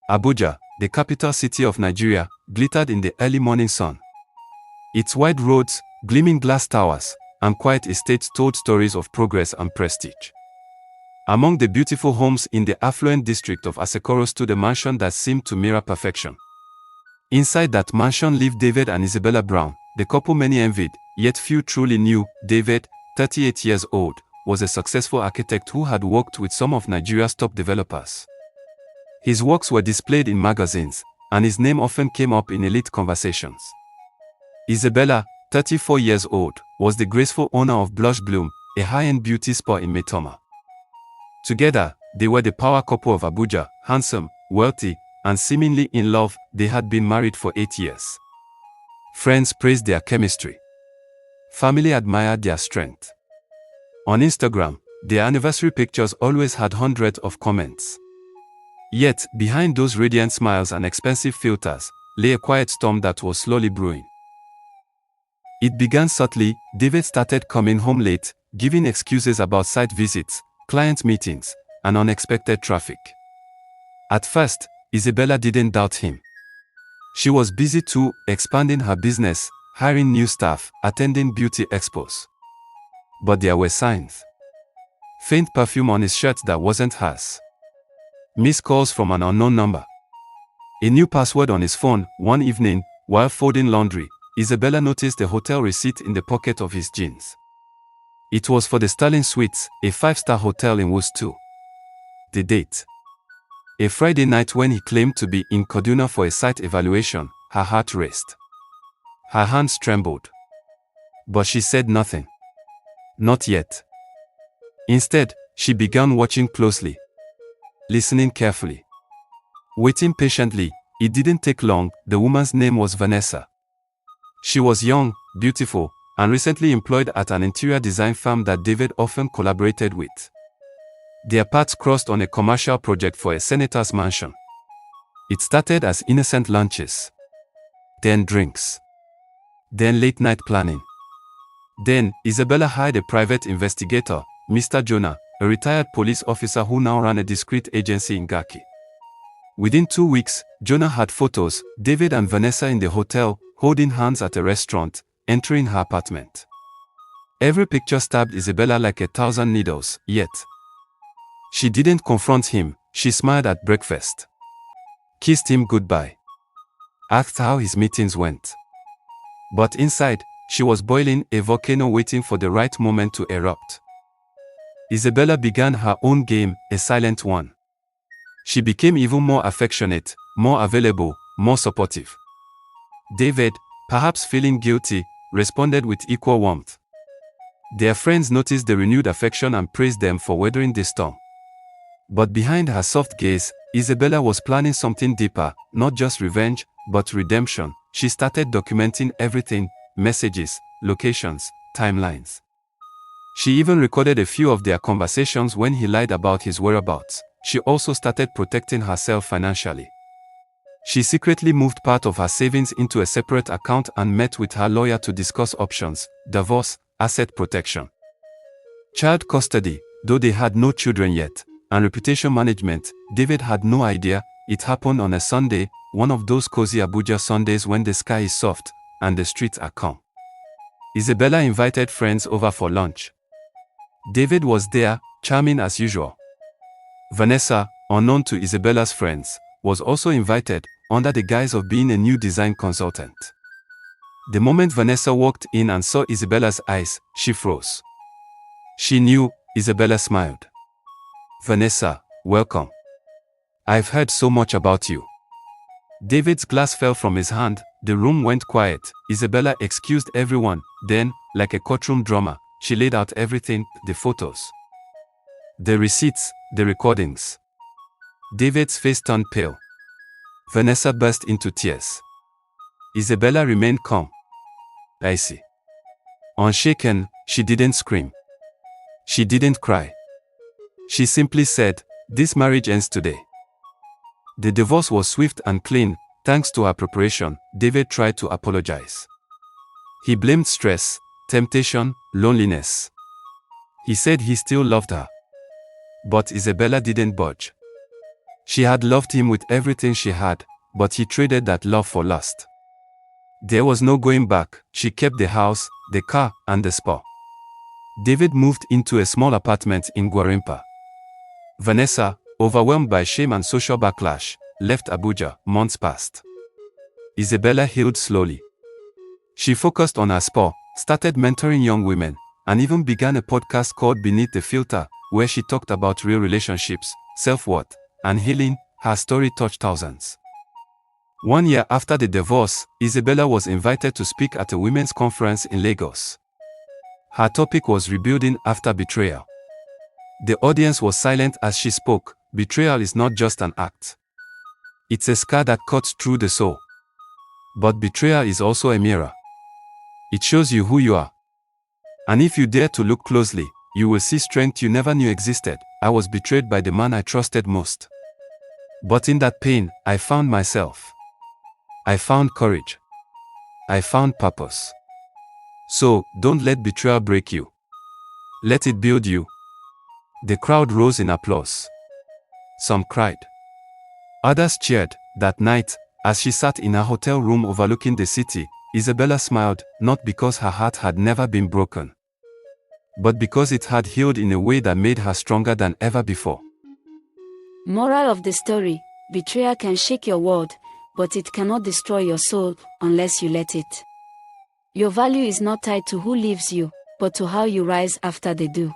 Abuja, the capital city of Nigeria, glittered in the early morning sun. Its wide roads, gleaming glass towers, and quiet estates told stories of progress and prestige. Among the beautiful homes in the affluent district of Asekoro stood a mansion that seemed to mirror perfection. Inside that mansion lived David and Isabella Brown, the couple many envied, yet few truly knew. David, 38 years old, was a successful architect who had worked with some of Nigeria's top developers. His works were displayed in magazines, and his name often came up in elite conversations. Isabella, 34 years old, was the graceful owner of Blush Bloom, a high-end beauty spa in Maitama. Together, they were the power couple of Abuja, handsome, wealthy, and seemingly in love. They had been married for 8 years. Friends praised their chemistry. Family admired their strength. On Instagram, their anniversary pictures always had hundreds of comments. Yet, behind those radiant smiles and expensive filters, lay a quiet storm that was slowly brewing. It began subtly. David started coming home late, giving excuses about site visits, client meetings, and unexpected traffic. At first, Isabella didn't doubt him. She was busy too, expanding her business, hiring new staff, attending beauty expos. But there were signs. Faint perfume on his shirt that wasn't hers. Missed calls from an unknown number. A new password on his phone. One evening, while folding laundry, Isabella noticed a hotel receipt in the pocket of his jeans. It was for the Sterling Suites, a 5-star hotel in Wuse. The date: a Friday night when he claimed to be in Kaduna for a site evaluation. Her heart raced. Her hands trembled. But she said nothing. Not yet. Instead, she began watching closely, listening carefully, waiting patiently. It didn't take long. The woman's name was Vanessa. She was young, beautiful, and recently employed at an interior design firm that David often collaborated with. Their paths crossed on a commercial project for a senator's mansion. It started as innocent lunches, then drinks, then late-night planning. Then, Isabella hired a private investigator, Mr. Jonah, a retired police officer who now ran a discreet agency in Garki. Within 2 weeks, Jonah had photos: David and Vanessa in the hotel, holding hands at a restaurant, entering her apartment. Every picture stabbed Isabella like 1,000 needles, yet she didn't confront him. She smiled at breakfast, kissed him goodbye, asked how his meetings went. But inside, she was boiling, a volcano waiting for the right moment to erupt. Isabella began her own game, a silent one. She became even more affectionate, more available, more supportive. David, perhaps feeling guilty, responded with equal warmth. Their friends noticed the renewed affection and praised them for weathering the storm. But behind her soft gaze, Isabella was planning something deeper, not just revenge, but redemption. She started documenting everything: messages, locations, timelines. She even recorded a few of their conversations when he lied about his whereabouts. She also started protecting herself financially. She secretly moved part of her savings into a separate account and met with her lawyer to discuss options: divorce, asset protection, child custody, though they had no children yet, and reputation management. David had no idea. It happened on a Sunday, one of those cozy Abuja Sundays when the sky is soft and the streets are calm. Isabella invited friends over for lunch. David was there, charming as usual. Vanessa, unknown to Isabella's friends, was also invited, under the guise of being a new design consultant. The moment Vanessa walked in and saw Isabella's eyes, she froze. She knew. Isabella smiled. "Vanessa, welcome. I've heard so much about you." David's glass fell from his hand. The room went quiet. Isabella excused everyone. Then, like a courtroom drama, she laid out everything: the photos, the receipts, the recordings. David's face turned pale. Vanessa burst into tears. Isabella remained calm. "I see." Unshaken, she didn't scream. She didn't cry. She simply said, "This marriage ends today." The divorce was swift and clean, thanks to her preparation. David tried to apologize. He blamed stress, temptation, loneliness. He said he still loved her. But Isabella didn't budge. She had loved him with everything she had, but he traded that love for lust. There was no going back. She kept the house, the car, and the spa. David moved into a small apartment in Gwarimpa. Vanessa, overwhelmed by shame and social backlash, left Abuja. Months passed. Isabella healed slowly. She focused on her spa, started mentoring young women, and even began a podcast called Beneath the Filter, where she talked about real relationships, self-worth, and healing. Her story touched thousands. 1 year after the divorce, Isabella was invited to speak at a women's conference in Lagos. Her topic was rebuilding after betrayal. The audience was silent as she spoke. Betrayal is not just an act. It's a scar that cuts through the soul. But betrayal is also a mirror. It shows you who you are. And if you dare to look closely, you will see strength you never knew existed. I was betrayed by the man I trusted most. But in that pain, I found myself. I found courage. I found purpose. So, don't let betrayal break you. Let it build you. The crowd rose in applause. Some cried. Others cheered. That night, as she sat in her hotel room overlooking the city, Isabella smiled, not because her heart had never been broken, but because it had healed in a way that made her stronger than ever before. Moral of the story: betrayal can shake your world, but it cannot destroy your soul unless you let it. Your value is not tied to who leaves you, but to how you rise after they do.